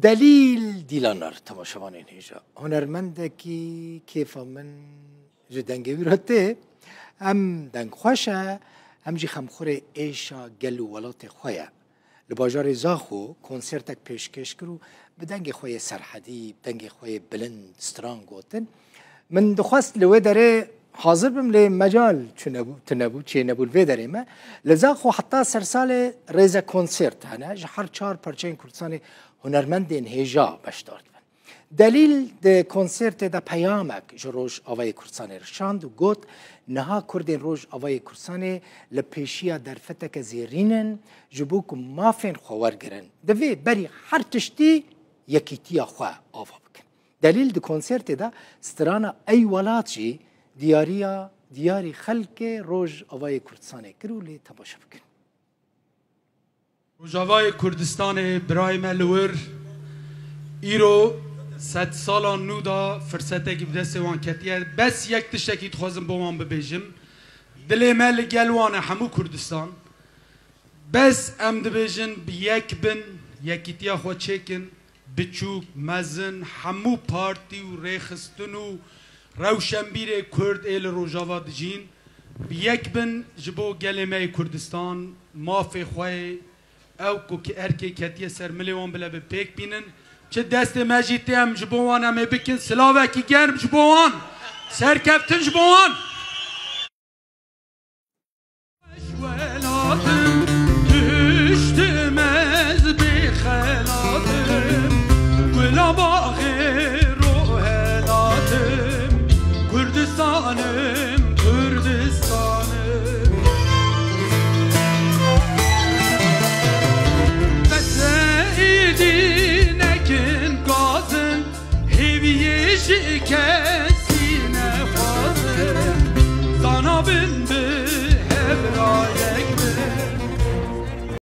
دلیل دیلانر تماشاوان هیجا هنرمنده کی کیفا من جدنگی ویرته هم دنگ خوشه هم جی خمخور ایشا گلو ولات خویه لباجار زاخو کنسرتک پیشکش کرو بدنگ خوی سرحدی بدنگ خوی بلند سترانگ گوتن من دخواست لوی داره حاضر بم لمجال چه نبول وی داره ما لزاخو حتی سرسال ریزا کنسرت هنه هر چهار پرچه کردستان هنرمندین هیجا بشدارد من دلیل ده کنسرت ده پیامک جروش آوای کردستان رشاند و گوت نها کردین روش آوای کردستان لپیشیا در فتک زیرینن جبوک مافین خوار گرن دوی بری هر تشتی یکیتیا خواه آوا بکن دلیل ده کنسرت ده سترانا ای ولات جی دیاری خلق روش آوای کردستان کرو لی تماشا بکن روجاوای کردستان برای ملور ایرو 100 سالان نو دا فرصته که بدست وان کتیه بس یک تشکی تخوازم با وان ببیجم دلی مل گلوان همو کردستان بس ام دبیجن بیک بن یکیتیا خوا چکن بچوک مزن همو پارتی و ریخستن و روشنبیر کرد ایل روجاوا دجین بیک بن جبو گلمه کردستان مافی خواه او که ارکی کتیه سر ملیوان بلا به پیک بینن چه دست مجیتی هم جبوان همه بکن سلاوه کی گرم جبوان سر کفتن جبوان شولاتم düştüm ez bir xelatım Gula bağı ruhelatım Kürdistanım Kürdistanım Mesleğidin ekin gazın Heviye şiken